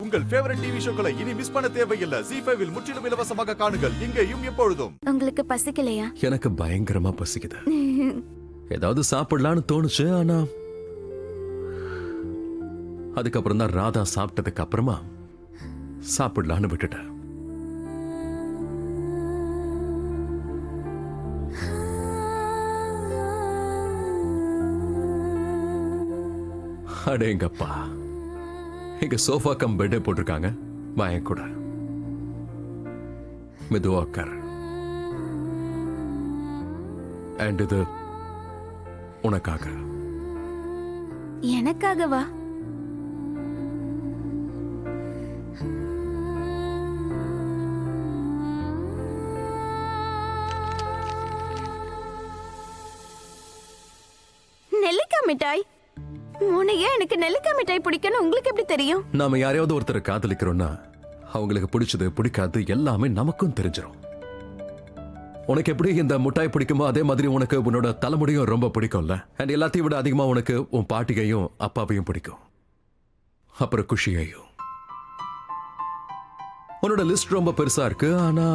உங்கள் favourite TV ஷோக்களை இனி miss பண்ண தேவையில்லை. ZEE5 இல் முற்றிலும் இலவசமாக காணுங்கள். இங்கேயும் எப்பொழுதும். உங்களுக்கு பசிக்கலையா? எனக்கு பயங்கரமா பசிக்குது. ஏதாவது சாப்பிடலான்னு தோணுச்சு. ஆனா அதுக்கப்புறம் தான் ராதா சாப்பிட்டதுக்கு அப்புறமா சாப்பிடலான்னு விட்டுட்டேன். அடேங்கப்பா, இங்க சோஃபா கம் பெட்டே போட்டிருக்காங்க. வாங்க கூட மெதுவா உட்கார். அண்ட் இது உனக்காக. எனக்காகவா? நெல்லிக்காய் மிட்டாய். மோனையா, எனக்கு நெல்லிக்காய் மிட்டாய் பிடிக்கும்னு உங்களுக்கு எப்படி தெரியும்? நாம யாரையாவது ஒருத்தரை காதலிக்கிறோம்னா அவங்களுக்கு பிடிச்சது பிடிக்காது எல்லாமே நமக்கும் தெரிஞ்சிடும். உனக்கு எப்படி இந்த முட்டாய் பிடிக்குமோ அதே மாதிரி உனக்கு உன்னோட தலைமுடியும் ரொம்ப பிடிக்கும்ல. அண்ட் எல்லாத்தையும் விட அதிகமா உனக்கு உன் பாட்டிகையும் அப்பாவையும் பிடிக்கும். அப்புறம் குஷியையும். உன்னோட லிஸ்ட் ரொம்ப பெருசா இருக்கு. ஆனா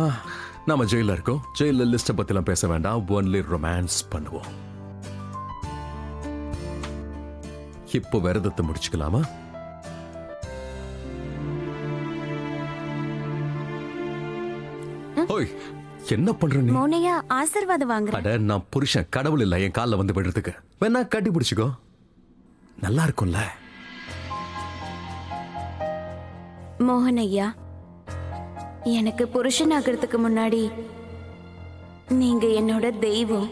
நாம ஜெயில இருக்கோம். ஜெயில லிஸ்ட பத்திலாம் பேச வேண்டாம். ஒன்லி ரொமான்ஸ் பண்ணுவோம். இப்போ விரதத்தை முடிச்சுக்கலாமா? ஓய், என்ன பண்ற நீ? மோனையா, ஆசீர்வாதம் வாங்குறேன். அட, நான் புருஷன், கடவுள் இல்ல என் கால்ல வந்து விடுறதுக்கு. வேணா கட்டி பிடிச்சுக்கோ, நல்லா இருக்கும்ல. மோகன் ஐயா, எனக்கு புருஷன் ஆகிறதுக்கு முன்னாடி நீங்க என்னோட தெய்வம்.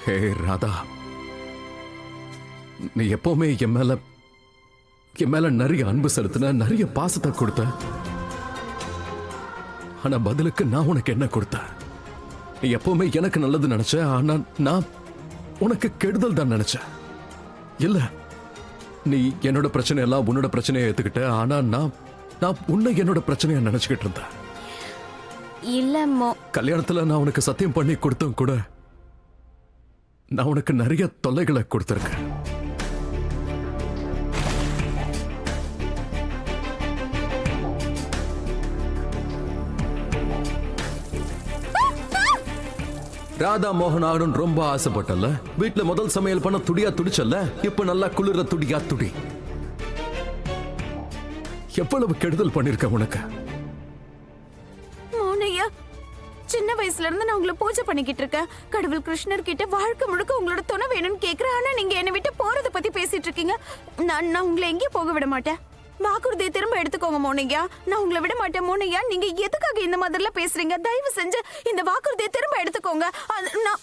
ஹே ராதா, நீ எப்பவுமே என் மேல நிறைய அன்பு செலுத்தின, நிறைய பாசத்தை கொடுத்த. ஆனா பதிலுக்கு நான் உனக்கு என்ன கொடுத்தேன்? நீ எப்பவுமே எனக்கு நல்லது நினைச்ச. ஆனா நான் உனக்கு கெடுதல் தான் நினைச்சேன். இல்ல, நீ என்னோட பிரச்சனை எல்லாம் உன்னோட பிரச்சனையை ஏத்துக்கிட்ட. ஆனா நான் உன்னை என்னோட பிரச்சனையா நினைச்சுக்கிட்டு இருந்தேன். இல்ல, கல்யாணத்துல நான் உனக்கு சத்தியம் பண்ணி கொடுத்தும் கூட நான் உனக்கு நிறைய தொல்லைகளை கொடுத்திருக்கேன். ராதா மோகன் ஆகணும் ரொம்ப ஆசைப்பட்டல. வீட்டுல முதல் சமையல் பண்ண துடியா துடிச்சல்ல. இப்ப நல்லா குளிர துடியா துடி. எவ்வளவு கெடுதல் பண்ணிருக்க உனக்கு. மோனையா, சின்ன வயசுல இருந்து நான் உங்களை பூஜை பண்ணிக்கிட்டு இருக்கேன். கடவுள் கிருஷ்ணர் கிட்ட வாழ்க்கை முழுக்க உங்களோட துணை வேணும்னு கேக்குறேன். ஆனா நீங்க என்னை விட்டு போறத பத்தி பேசிட்டு இருக்கீங்க. நான் உங்களை எங்கேயும் போக விட மாட்டேன். வாக்குறுதியை திரும்ப எடுத்துக்கோங்க மோனையா. நான் உங்களை விட மாட்டேன் மோனையா. நீங்க எதுக்காக இந்த மாதிரிலாம் பேசுறீங்க? தயவு செஞ்சு இந்த வாக்குறுதியை திரும்ப எடுத்துக்கோங்க. நான்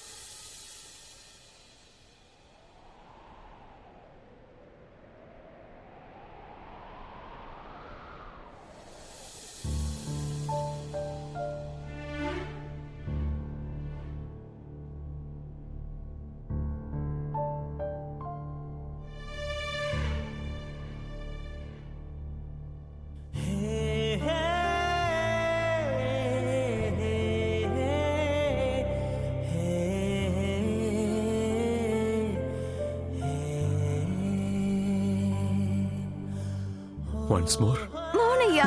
once more. மோனையா,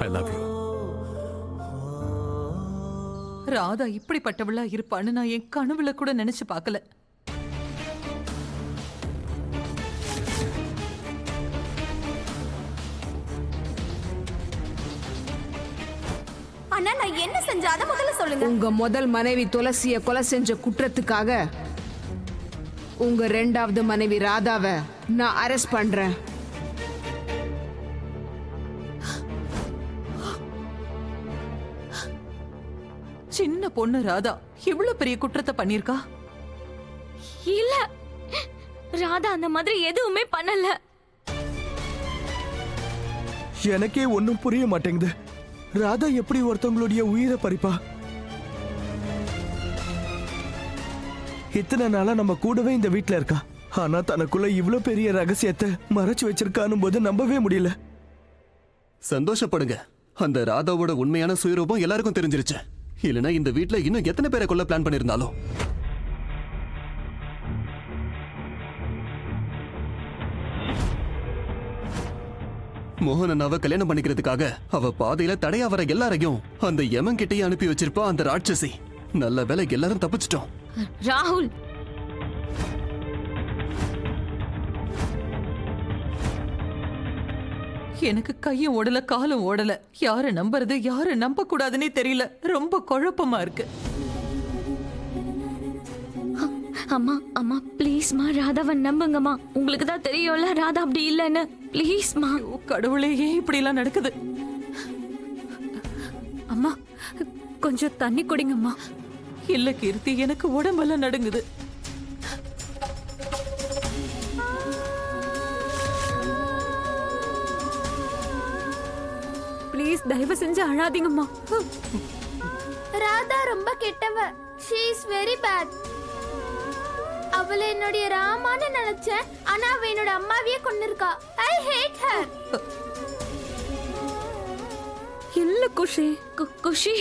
I love you. Radha இப்படிப்பட்டவளா இருப்பான்னு நான் என் கனவுல கூட நினைச்சு பார்க்கல. அண்ணா, நான் என்ன செஞ்ச அத முதல்ல சொல்லுங்க. உங்க முதல் மனைவி துளசிய கொலை செஞ்ச குற்றத்துக்காக உங்க ரெண்டாவது மனைவி ராதாவை நான் அரெஸ்ட் பண்றேன். சின்ன பொண்ணு ராதா இவ்வளவு பெரிய குற்றத்தை பண்ணிருக்கா? இல்ல, ராதா அந்த மாதிரி எதுவுமே பண்ணல. எனக்கே ஒன்னும் புரிய மாட்டேங்குது. ராதா எப்படி ஒருத்தவங்களுடைய உயிரை பறிப்பா? இத்தனை நாளா நம்ம கூடவே இந்த வீட்ல இருக்கா. ஆனா தனக்குள்ள இவ்ளோ பெரிய ரகசியத்தை மறைச்சு வச்சிருக்கானும் போது நம்பவே முடியல. சந்தோஷப்படுங்க, அந்த ராதாவோட உண்மையான சுயரூபம் எல்லாருக்கும் தெரிஞ்சிருச்சு. இல்லனா இந்த வீட்ல இன்னும் எத்தனை பேரை கொல்ல பிளான் பண்ணிருந்தாலும். மோகன் அவ கல்யாணம் பண்ணிக்கிறதுக்காக அவ பாதையில தடையா வர எல்லாரையும் அந்த யமன் கிட்டயே அனுப்பி வச்சிருப்பா அந்த ராட்சசி. நல்ல வேளை எல்லாரும் தப்பிச்சிட்டோம். ராகுல், எனக்கு கையும் ஓடல காலும் ஓடல. யாரை நம்புறது யாரை நம்ப கூடாதுன்னே தெரியல. ரொம்ப குழப்பமா இருக்கு. அம்மா அம்மா ப்ளீஸ்மா ராதாவை நம்புங்கம்மா. உங்களுக்கு தான் தெரியும்ல ராதா அப்படி இல்லைன்னு. ப்ளீஸ்மா. ஓ கடவுளே, ஏன் இப்படி எல்லாம் நடக்குது? அம்மா கொஞ்சம் தண்ணி குடிங்கம்மா. இல்ல கீர்த்தி, எனக்கு உடம்பெல்லாம் நடுங்குது. ப்ளீஸ் தயவு செஞ்சு அழாதீங்கம்மா. ராதா ரொம்ப கெட்டவ. she is very bad. அவளை என்னுடைய ராமான்னு நினைச்சேன், ஆனா அவ என்னோட அம்மாவையே கொன்னிருக்கா. I hate her. இல்ல குஷி, குஷி,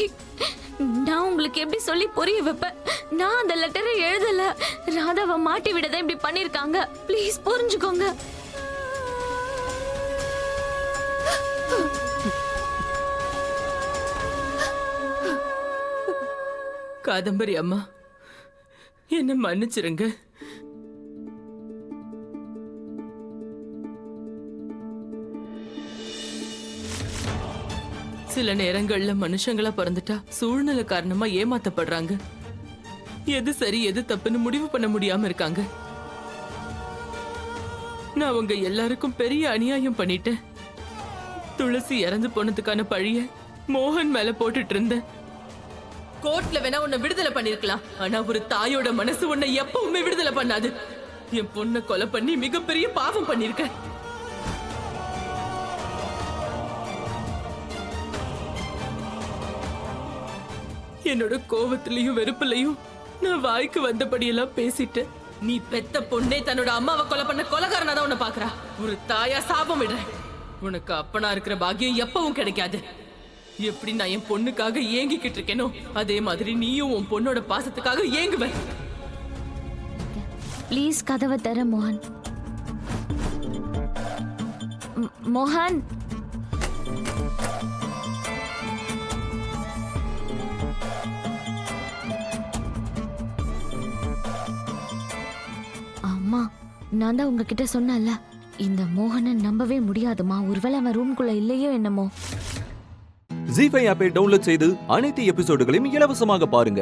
நான் உங்களுக்கு எப்படி சொல்லி புரிய வைப்பேன்? நான் அந்த லெட்டரை எழுதல. ராதாவை மாட்டி விடதான் இப்படி பண்ணிருக்காங்க. ப்ளீஸ் புரிஞ்சுக்கோங்க. காதம்பரி அம்மா, என்ன மன்னிச்சிருங்க. சில நேரங்கள்ல மனுஷங்களா பிறந்துட்டா சூழ்நிலை காரணமா ஏமாத்தப்படுறாங்க. எது சரி எது தப்புன்னு முடிவு பண்ண முடியாம இருக்காங்க. நான் உங்க எல்லாருக்கும் பெரிய அநியாயம் பண்ணிட்டேன். துளசி இறந்து போனதுக்கான பழிய மோகன் மேல போட்டுட்டு இருந்தேன். கோர்ட்ல வேணா உன்னை விடுதலை பண்ணிருக்கலாம், ஆனா ஒரு தாயோட மனசு உன்னை எப்பவுமே விடுதலை பண்ணாது. என் பொண்ணை கொலை பண்ணி மிகப்பெரிய பாவம் பண்ணிருக்க. என்னோட கோவத்திலையும் வெறுப்புலையும் நான் வாய்க்கு வந்தபடியெல்லாம் பேசிட்டேன். நீ பெத்த பொண்ணே தன்னோட அம்மாவை கொலை பண்ண கொலைகாரனா தான் உன்னை பாக்குறா. ஒரு தாயா சாபம் விடுறேன். உனக்கு அப்பனா இருக்கிற பாக்கியம் எப்பவும் கிடைக்காது. எப்படி நான் என் பொண்ணுக்காக ஏங்கிக்கிட்டு இருக்கேனோ அதே மாதிரி நீயும் உன் பொண்ணோட பாசத்துக்காக ஏங்குவ. ப்ளீஸ் கதவை தர மோகன். மோகன், அம்மா நான் தான் உங்ககிட்ட சொன்னல, இந்த மோகனை நம்பவே முடியாதுமா. ஒருவேளை அவன் ரூம்குள்ள இல்லையோ என்னமோ. ஜீ5 ஆப்பை டவுன்லோட் செய்து அனைத்து எபிசோடுகளையும் இலவசமாக பாருங்க.